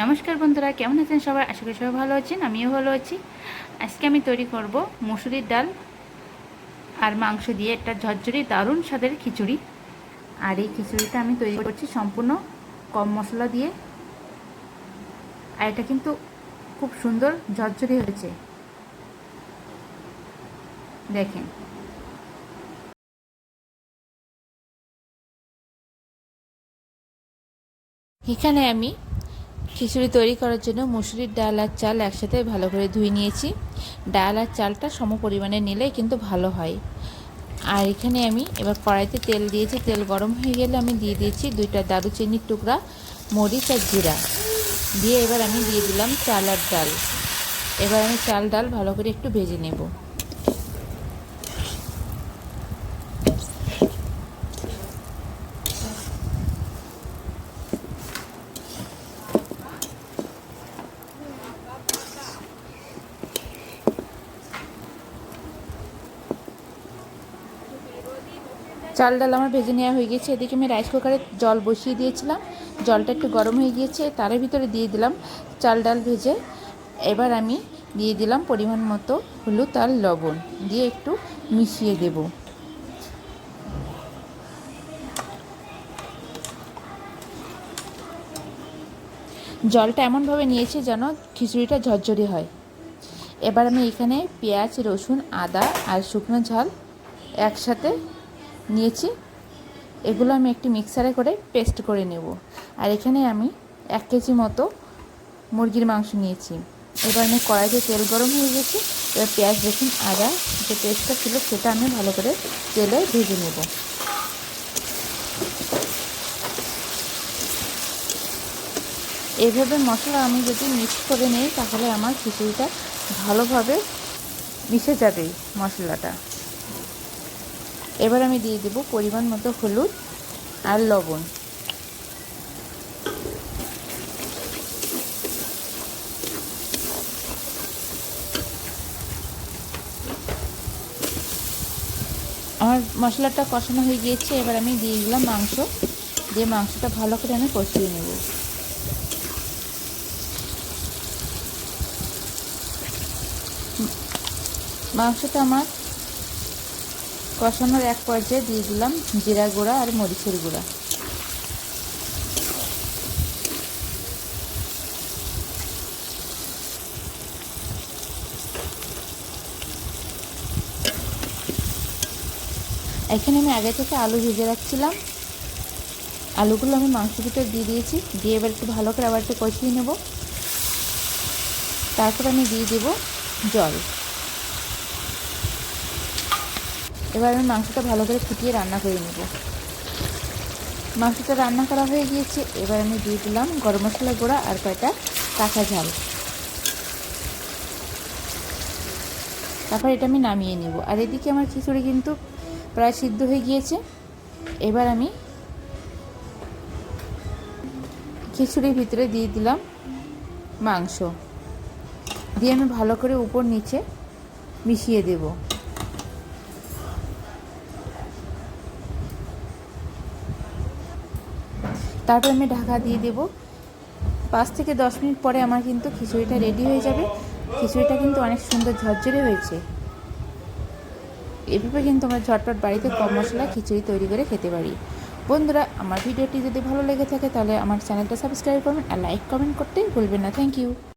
নমস্কার বন্ধুরা, কেমন আছেন সবাই? আশা করি সবাই ভালো আছেন, আমিও ভালো আছি। আজকে আমি তৈরি করব মসুরির ডাল আর মাংস দিয়ে একটা ঝরঝরি দারুণ স্বাদের খিচুড়ি। আর এই খিচুড়িটা আমি তৈরি করছি সম্পূর্ণ কম মশলা দিয়ে। আর এটা কিন্তু খুব সুন্দর ঝরঝরি হয়েছে, দেখেন। এখানে আমি খিচুড়ি তৈরি করার জন্য মসুরির ডাল আর চাল একসাথে ভালো করে ধুয়ে নিয়েছি। ডাল আর চালটা সম পরিমাণে নিলেই কিন্তু ভালো হয়। আর এখানে আমি এবার কড়াইতে তেল দিয়েছি। তেল গরম হয়ে গেলে আমি দিয়ে দিয়েছি 2টা দারুচিনির টুকরা, মরিচ আর জিরা দিয়ে এবার আমি দিয়ে দিলাম চাল আর ডাল। এবার আমি চাল ডাল ভালো করে একটু ভেজে নেব। চাল ডাল আমার ভেজে নেওয়া হয়ে গেছে। এদিকে আমি রাইস কুকারে জল বসিয়ে দিয়েছিলাম। জলটা একটু গরম হয়ে গিয়েছে, তার ভিতরে দিয়ে দিলাম চাল ডাল ভেজে। এবার আমি দিয়ে দিলাম পরিমাণ মতো হলুদ আর লবণ দিয়ে একটু মিশিয়ে দেব। জলটা এমনভাবে নিয়েছি যেন খিচুড়িটা ঝরঝরে হয়। এবার আমি এখানে পেঁয়াজ, রসুন, আদা আর শুকনো ঝাল একসাথে নিয়েছি। এগুলো আমি একটি মিক্সারে করে পেস্ট করে নেব। আর এখানে আমি 1 কেজি মতো মুরগির মাংস নিয়েছি। এবার আমি কড়াইতে তেল গরম হয়ে গেছে। এবার পেঁয়াজ, রসুন, আদা যে পেস্টটা ছিল সেটা আমি ভালো করে তেলে ভেজে নেব। এইভাবে মশলা আমি যদি মিক্স করে নিই তাহলে আমার খিচুড়িটা ভালোভাবে মিশে যাবে মশলাটা। এবার আমি দিয়ে দেব পরিমাণ মতো হলুদ আর লবণ। আমার মশলাটা কষানো হয়ে গিয়েছে। এবার আমি দিয়ে দিলাম মাংস, দিয়ে মাংসটা ভালো করে আমি কষিয়ে নেব। মাংসটা আমার কষানোর এক পর্যায়ে দিয়ে দিলাম জিরা গুঁড়া আর মরিচের গুঁড়া। এখানে আমি আগে থেকে আলু ভেজে রাখছিলাম, আলুগুলো আমি মাংসের ভিতরে দিয়ে দিয়েছি। দিয়ে এবার একটু ভালো করে আবার একটু কষিয়ে নেব। তারপর আমি দিয়ে দেব জল। এবার আমি মাংসটা ভালো করে ফুটিয়ে রান্না করে নেব। মাংসটা রান্না করা হয়ে গিয়েছে। এবার আমি দিয়ে দিলাম গরম মশলা গুঁড়া আর কয়টা কাঁচা ঝাল। তারপর এটা আমি নামিয়ে নেব। আর এদিকে আমার খিচুড়ি কিন্তু প্রায় সিদ্ধ হয়ে গিয়েছে। এবার আমি খিচুড়ির ভিতরে দিয়ে দিলাম মাংস, দিয়ে আমি ভালো করে উপর নিচে মিশিয়ে দেব। তারপর আমি ঢাকা দিয়ে দেব। 5 থেকে 10 মিনিট পরে আমার কিন্তু খিচুড়িটা রেডি হয়ে যাবে। খিচুড়িটা কিন্তু অনেক সুন্দর ঝরঝরে হয়েছে। এভাবে কিন্তু আমরা ঝটপট বাড়িতে কম মশলা খিচুড়ি তৈরি করে খেতে পারি। বন্ধুরা, আমার ভিডিওটি যদি ভালো লেগে থাকে তাহলে আমার চ্যানেলটা সাবস্ক্রাইব করবেন আর লাইক কমেন্ট করতে ভুলবেন না। Thank you.